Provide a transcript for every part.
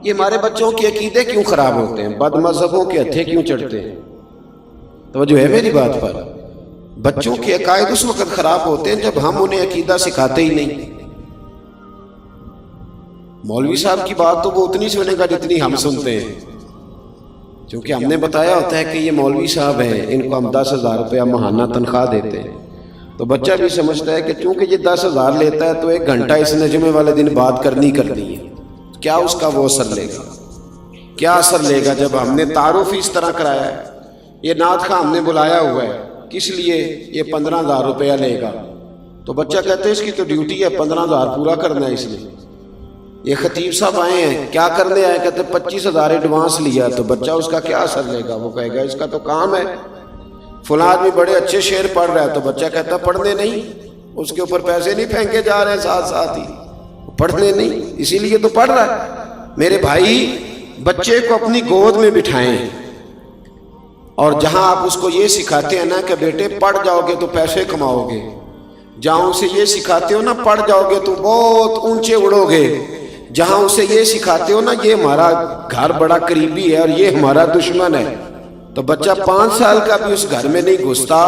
یہ ہمارے بچوں کے عقیدے کیوں خراب ہوتے ہیں؟ بد مذہبوں کے ہتھے کیوں چڑھتے ہیں؟ توجہ ہے میری بات پر؟ بچوں کے عقائد اس وقت خراب ہوتے ہیں جب ہم انہیں عقیدہ سکھاتے ہی نہیں۔ مولوی صاحب کی بات تو وہ اتنی سنے گا جتنی ہم سنتے ہیں، کیونکہ ہم نے بتایا ہوتا ہے کہ یہ مولوی صاحب ہیں، ان کو ہم 10,000 روپیہ ماہانہ تنخواہ دیتے ہیں، تو بچہ بھی سمجھتا ہے کہ چونکہ یہ 10,000 لیتا ہے تو 1 گھنٹہ اس نے جمعے والے دن بات کرنی ہے۔ کیا اس کا وہ اثر لے گا؟ کیا اثر لے گا جب ہم نے تعارف اس طرح کرایا ہے؟ یہ نعت خواہ ہم نے بلایا ہوا ہے، کس لیے؟ یہ 15,000 روپیہ لے گا، تو بچہ کہتے ہیں اس کی تو ڈیوٹی ہے 15,000 پورا کرنا ہے اس نے۔ یہ خطیب صاحب آئے ہیں، کیا کرنے آئے؟ کہتے 25,000 ایڈوانس لیا، تو بچہ اس کا کیا اثر لے گا؟ وہ کہے گا اس کا تو کام ہے، فلاں آدمی بڑے اچھے شعر پڑھ رہا ہے، تو بچہ کہتا پڑھنے نہیں، اس کے اوپر پیسے نہیں پھینکے جا رہے ہیں ساتھ ساتھ ہی، پڑھنے نہیں، اسی لیے تو پڑھ رہا ہے۔ میرے بھائی، بچے کو اپنی گود میں بٹھائیں، اور جہاں آپ اس کو یہ سکھاتے ہیں نا کہ بیٹے پڑھ جاؤ گے تو پیسے کماؤ گے، جہاں اسے یہ سکھاتے ہو نا پڑھ جاؤ گے تو بہت اونچے اڑو گے، جہاں اسے یہ سکھاتے ہو نا یہ ہمارا گھر بڑا قریبی ہے اور یہ ہمارا دشمن ہے، تو بچہ 5 سال کا بھی اس گھر میں نہیں گھستا۔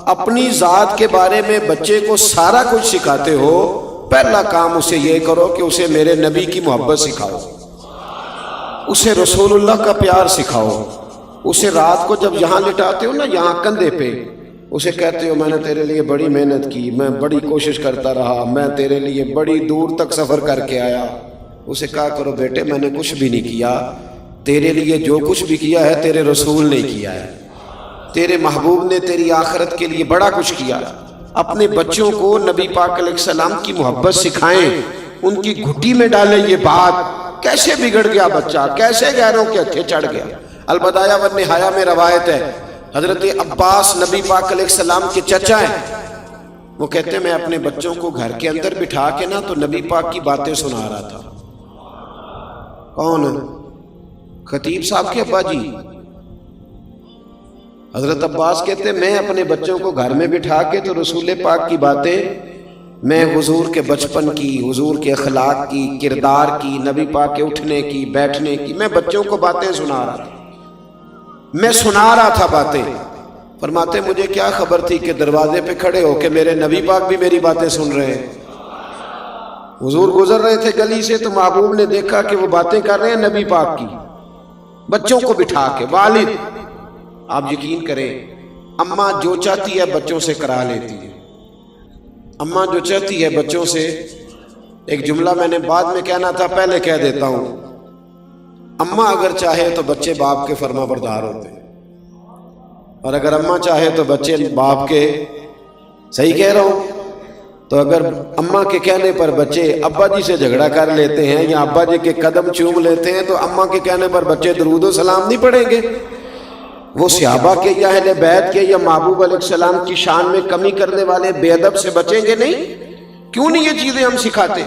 اپنی ذات کے بارے میں بچے کو سارا کچھ سکھاتے ہو، پہلا کام اسے یہ کرو کہ اسے میرے نبی کی محبت سکھاؤ، اسے رسول اللہ کا پیار سکھاؤ، اسے رات کو جب یہاں لٹاتے ہو نا یہاں کندھے پہ، اسے کہتے ہو میں نے تیرے لیے بڑی محنت کی، میں بڑی کوشش کرتا رہا، میں تیرے لیے بڑی دور تک سفر کر کے آیا، اسے کہا کرو بیٹے میں نے کچھ بھی نہیں کیا، تیرے لیے جو کچھ بھی کیا ہے تیرے رسول نے کیا ہے، تیرے محبوب نے تیری آخرت کے لیے بڑا کچھ کیا۔ اپنے بچوں کو نبی پاک علیہ السلام کی محبت سکھائیں، ان کی گھٹی میں ڈالیں یہ بات۔ کیسے بگڑ گیا بچہ، کیسے غیروں کے ہتھے چڑھ گیا؟ البدایہ والنہایہ میں روایت ہے، حضرت عباس نبی پاک علیہ السلام کے چچا ہیں، وہ کہتے ہیں میں اپنے بچوں کو گھر کے اندر بٹھا کے نا تو نبی پاک کی باتیں سنا رہا تھا۔ کون؟ خطیب صاحب کے ابا جی۔ حضرت عباس کہتے ہیں میں اپنے بچوں کو گھر میں بٹھا کے تو رسول پاک کی باتیں، میں حضور کے بچپن کی، حضور کے اخلاق کی، کردار کی، نبی پاک کے اٹھنے کی، بیٹھنے کی، میں بچوں کو باتیں سنا رہا تھا، میں سنا رہا تھا باتیں۔ فرماتے مجھے کیا خبر تھی کہ دروازے پہ کھڑے ہو کے میرے نبی پاک بھی میری باتیں سن رہے ہیں۔ حضور گزر رہے تھے گلی سے تو محبوب نے دیکھا کہ وہ باتیں کر رہے ہیں نبی پاک کی، بچوں کو بٹھا کے۔ والد، آپ یقین کریں، اماں جو چاہتی ہے بچوں سے کرا لیتی ہے، اماں جو چاہتی ہے بچوں سے۔ ایک جملہ میں نے بعد میں کہنا تھا، پہلے کہہ دیتا ہوں، اماں اگر چاہے تو بچے باپ کے فرما بردار ہوتے ہیں، اور اگر اماں چاہے تو بچے باپ کے، صحیح کہہ رہا ہوں؟ تو اگر اماں کے کہنے پر بچے ابا جی سے جھگڑا کر لیتے ہیں یا ابا جی کے قدم چوم لیتے ہیں تو اماں کے کہنے پر بچے درود و سلام نہیں پڑھیں گے؟ وہ صحابہ کے یا اہل بیت کے یا محبوب علیہ السلام کی شان میں کمی کرنے والے بے ادب سے بچیں گے نہیں؟ کیوں نہیں یہ چیزیں ہم سکھاتے؟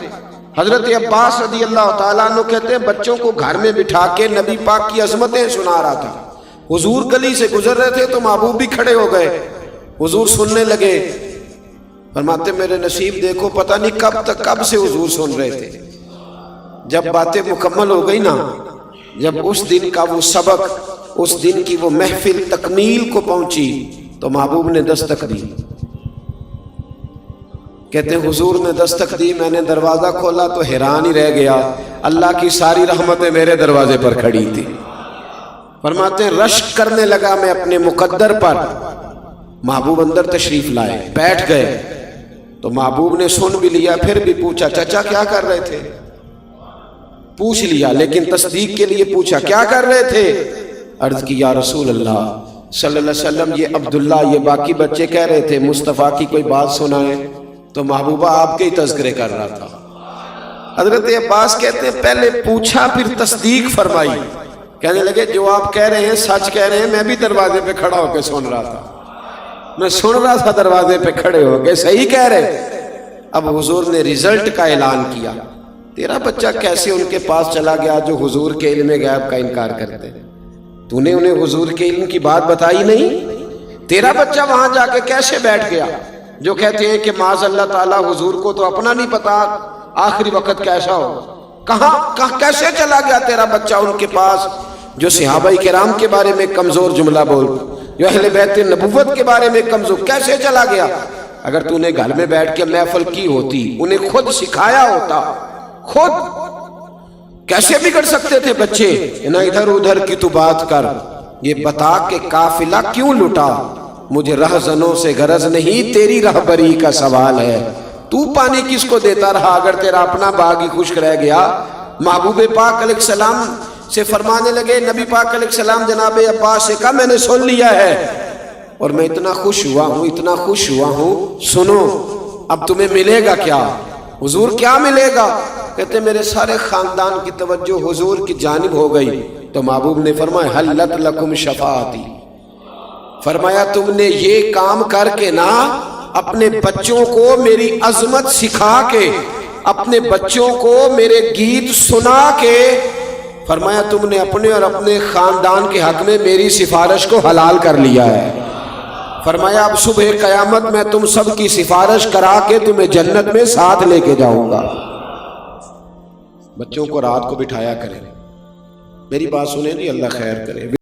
حضرت عباس رضی اللہ تعالیٰ عنہ کہتے ہیں بچوں کو گھر میں بٹھا کے نبی پاک کی عظمتیں سنا رہا تھا۔ حضور گلی سے گزر رہے تھے تو محبوب بھی کھڑے ہو گئے، حضور سننے لگے۔ فرماتے میرے نصیب دیکھو پتہ نہیں کب سے حضور سن رہے تھے۔ جب باتیں مکمل ہو گئی نا، جب اس دن کا وہ سبق، اس دن کی وہ محفل تکمیل کو پہنچی تو محبوب نے دستک دی۔ کہتے ہیں حضور نے دستک دی، میں نے دروازہ کھولا تو حیران ہی رہ گیا، اللہ کی ساری رحمتیں میرے دروازے پر کھڑی تھی۔ فرماتے ہیں رشک کرنے لگا میں اپنے مقدر پر۔ محبوب اندر تشریف لائے، بیٹھ گئے تو محبوب نے سن بھی لیا، پھر بھی پوچھا چچا کیا کر رہے تھے؟ پوچھ لیا لیکن تصدیق کے لیے پوچھا کیا کر رہے تھے؟ عرض کی یا رسول اللہ صلی اللہ علیہ وسلم یہ عبداللہ یہ باقی بچے کہہ رہے تھے مصطفیٰ کی کوئی بات سنائیں، تو محبوبہ آپ کے ہی تذکرے کر رہا تھا۔ حضرت عباس کہتے ہیں پہلے پوچھا پھر تصدیق فرمائی، کہنے لگے جو آپ کہہ رہے ہیں سچ کہہ رہے ہیں، میں بھی دروازے پہ کھڑا ہو کے سن رہا تھا، میں سن رہا تھا دروازے پہ کھڑے ہو کے، صحیح کہہ رہے۔ اب حضور نے رزلٹ کا اعلان کیا، تیرا بچہ کیسے ان کے پاس چلا گیا جو حضور کے علم غیب کا انکار کرتے ہیں؟ تو نے انہیں حضور کے علم کی بات بتائی نہیں؟ تیرا بچہ وہاں جا کے کیسے بیٹھ گیا جو کہتے ہیں کہ معاذ اللہ تعالیٰ حضور کو تو اپنا نہیں پتا آخری وقت کیسا ہو؟ کہاں کیسے چلا گیا تیرا بچہ ان کے پاس جو صحابہ کرام کے بارے میں کمزور جملہ بول، جو اہل بیت نبوت کے بارے میں کمزور، کیسے چلا گیا؟ اگر تو نے گھر میں بیٹھ کے محفل کی ہوتی، انہیں خود سکھایا ہوتا، خود کیسے بگڑ سکتے تھے بچے؟ نہ ادھر ادھر کی تو بات کر، یہ بتا کہ قافلہ کیوں لٹا؟ مجھے رہزنوں سے غرض نہیں، تیری رہبری کا سوال ہے۔ تو پانی کس کو دیتا رہا اگر تیرا اپنا باغ ہی خشک رہ گیا؟ محبوب پاک علیہ السلام سے فرمانے لگے، نبی پاک علیہ السلام جناب عباس سے کہا میں نے سن لیا ہے اور میں اتنا خوش ہوا ہوں، اتنا خوش ہوا ہوں، سنو اب تمہیں ملے گا کیا؟ حضور کیا ملے گا؟ کہتے میرے سارے خاندان کی توجہ حضور کی جانب ہو گئی۔ تو محبوب نے فرمایا حلت لکم شفاعتی، فرمایا تم نے یہ کام کر کے نا اپنے بچوں کو میری عظمت سکھا کے، اپنے بچوں کو میرے گیت سنا کے، فرمایا تم نے اپنے اور اپنے خاندان کے حق میں میری سفارش کو حلال کر لیا ہے۔ فرمایا اب صبح قیامت میں تم سب کی سفارش کرا کے تمہیں جنت میں ساتھ لے کے جاؤں گا۔ بچوں کو رات کو بٹھایا کریں، میری بات سنیں جی، اللہ خیر کرے۔